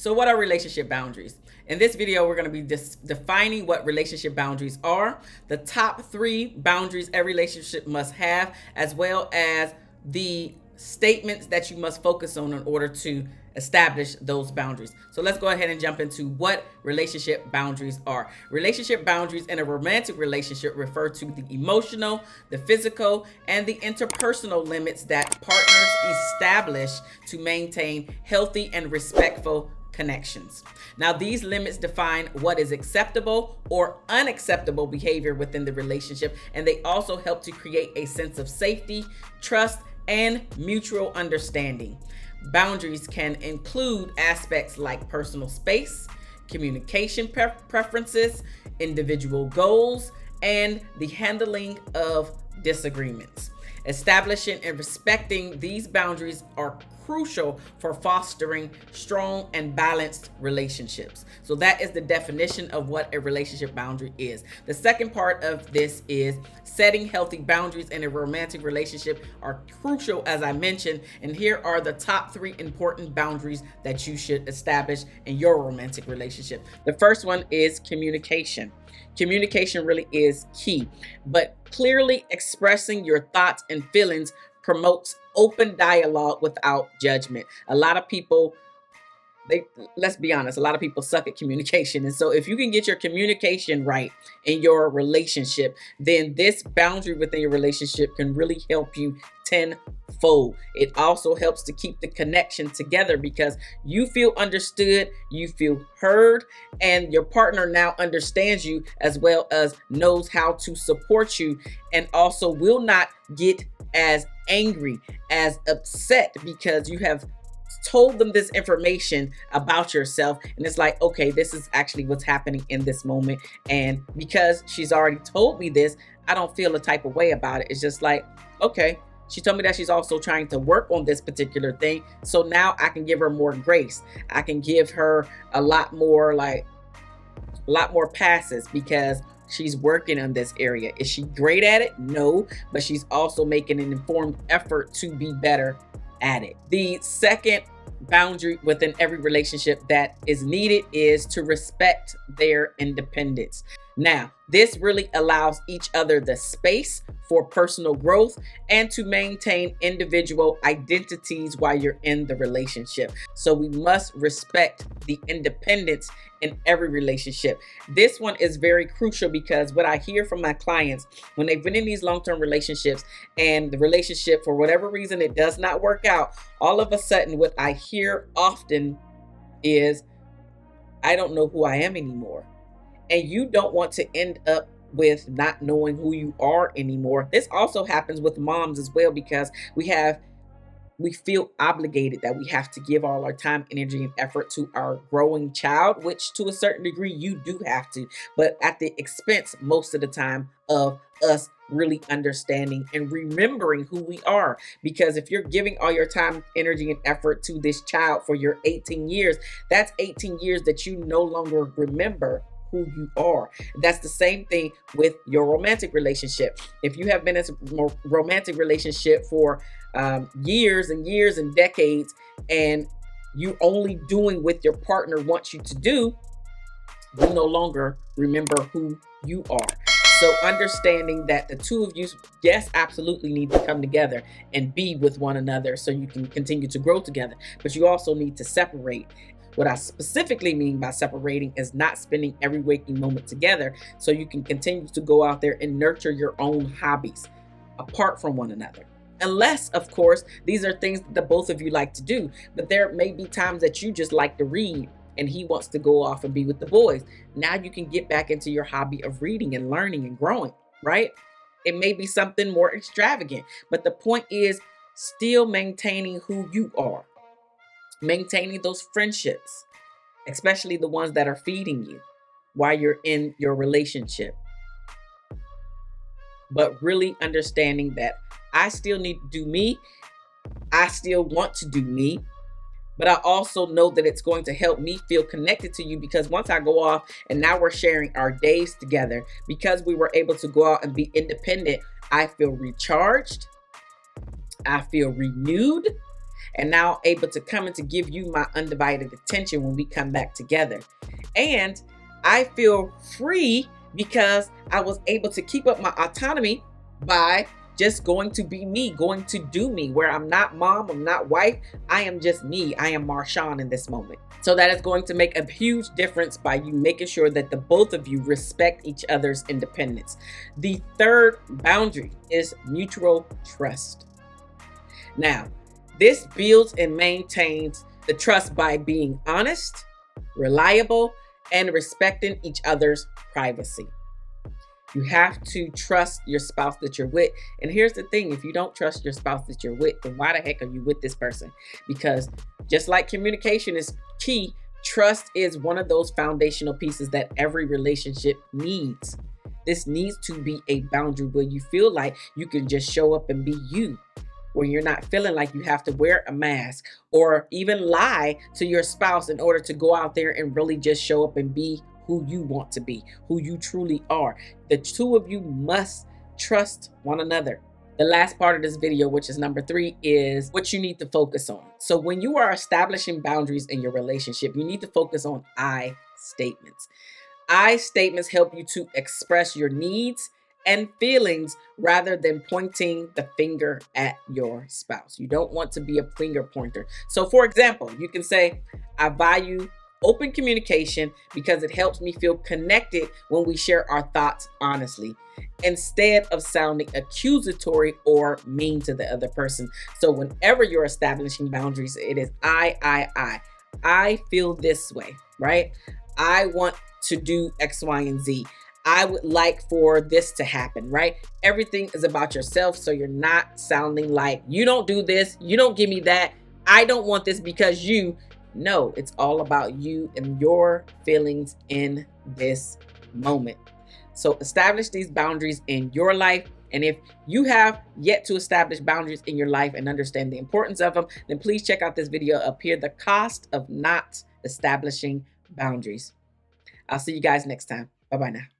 So what are relationship boundaries? In this video, we're going to be defining what relationship boundaries are, the top 3 boundaries every relationship must have, as well as the statements that you must focus on in order to establish those boundaries. So let's go ahead and jump into what relationship boundaries are. Relationship boundaries in a romantic relationship refer to the emotional, the physical, and the interpersonal limits that partners establish to maintain healthy and respectful connections. Now, these limits define what is acceptable or unacceptable behavior within the relationship, and they also help to create a sense of safety, trust, and mutual understanding. Boundaries can include aspects like personal space, communication preferences, individual goals, and the handling of disagreements. Establishing and respecting these boundaries are crucial for fostering strong and balanced relationships. So that is the definition of what a relationship boundary is. The second part of this is setting healthy boundaries in a romantic relationship are crucial, as I mentioned, and here are the top 3 important boundaries that you should establish in your romantic relationship. The first one is communication. Communication really is key, but clearly expressing your thoughts and feelings promotes open dialogue without judgment. A lot of people, let's be honest, a lot of people suck at communication. And so if you can get your communication right in your relationship, then this boundary within your relationship can really help you tenfold. It also helps to keep the connection together because you feel understood, you feel heard, and your partner now understands you as well as knows how to support you, and also will not get as angry, as upset because you have told them this information about yourself, and it's like, okay, this is actually what's happening in this moment, and because she's already told me this, I don't feel a type of way about it. It's just like, okay, she told me that she's also trying to work on this particular thing, so now I can give her more grace. I can give her a lot more passes because she's working on this area. Is she great at it? No, but she's also making an informed effort to be better at it. The second boundary within every relationship that is needed is to respect their independence. Now, this really allows each other the space for personal growth and to maintain individual identities while you're in the relationship. So we must respect the independence in every relationship. This one is very crucial because what I hear from my clients when they've been in these long-term relationships and the relationship, for whatever reason, it does not work out, all of a sudden what I hear often is, I don't know who I am anymore. And you don't want to end up with not knowing who you are anymore. This also happens with moms as well because we feel obligated that we have to give all our time, energy, and effort to our growing child, which to a certain degree you do have to, but at the expense most of the time of us really understanding and remembering who we are. Because if you're giving all your time, energy, and effort to this child for your 18 years, that's 18 years that you no longer remember who you are. That's the same thing with your romantic relationship. If you have been in a romantic relationship for years and years and decades, and you only doing what your partner wants you to do, you no longer remember who you are. So understanding that the two of you, yes, absolutely need to come together and be with one another so you can continue to grow together, but you also need to separate. What I specifically mean by separating is not spending every waking moment together so you can continue to go out there and nurture your own hobbies apart from one another. Unless, of course, these are things that both of you like to do, but there may be times that you just like to read and he wants to go off and be with the boys. Now you can get back into your hobby of reading and learning and growing, right? It may be something more extravagant, but the point is still maintaining who you are. Maintaining those friendships, especially the ones that are feeding you while you're in your relationship. But really understanding that I still need to do me. I still want to do me. But I also know that it's going to help me feel connected to you because once I go off and now we're sharing our days together, because we were able to go out and be independent, I feel recharged. I feel renewed. and now able to come and to give you my undivided attention when we come back together. And I feel free because I was able to keep up my autonomy by just going to be me, going to do me, where I'm not mom, I'm not wife, I am just me. I am Marshawn in this moment. So that is going to make a huge difference by you making sure that the both of you respect each other's independence. The third boundary is mutual trust. Now, this builds and maintains the trust by being honest, reliable, and respecting each other's privacy. You have to trust your spouse that you're with. And here's the thing, if you don't trust your spouse that you're with, then why the heck are you with this person? Because just like communication is key, trust is one of those foundational pieces that every relationship needs. This needs to be a boundary where you feel like you can just show up and be you, where you're not feeling like you have to wear a mask or even lie to your spouse in order to go out there and really just show up and be who you want to be, who you truly are. The two of you must trust one another. The last part of this video, which is number 3, is what you need to focus on. So when you are establishing boundaries in your relationship, you need to focus on I statements. I statements help you to express your needs and feelings rather than pointing the finger at your spouse. You don't want to be a finger pointer. So for example, you can say, I value open communication because it helps me feel connected when we share our thoughts honestly, instead of sounding accusatory or mean to the other person. So whenever you're establishing boundaries, it is I feel this way, right? I want to do X, Y, and Z. I would like for this to happen, right? Everything is about yourself. So you're not sounding like you don't do this, you don't give me that, I don't want this because you. No, it's all about you and your feelings in this moment. So establish these boundaries in your life. And if you have yet to establish boundaries in your life and understand the importance of them, then please check out this video up here, the cost of not establishing boundaries. I'll see you guys next time. Bye-bye now.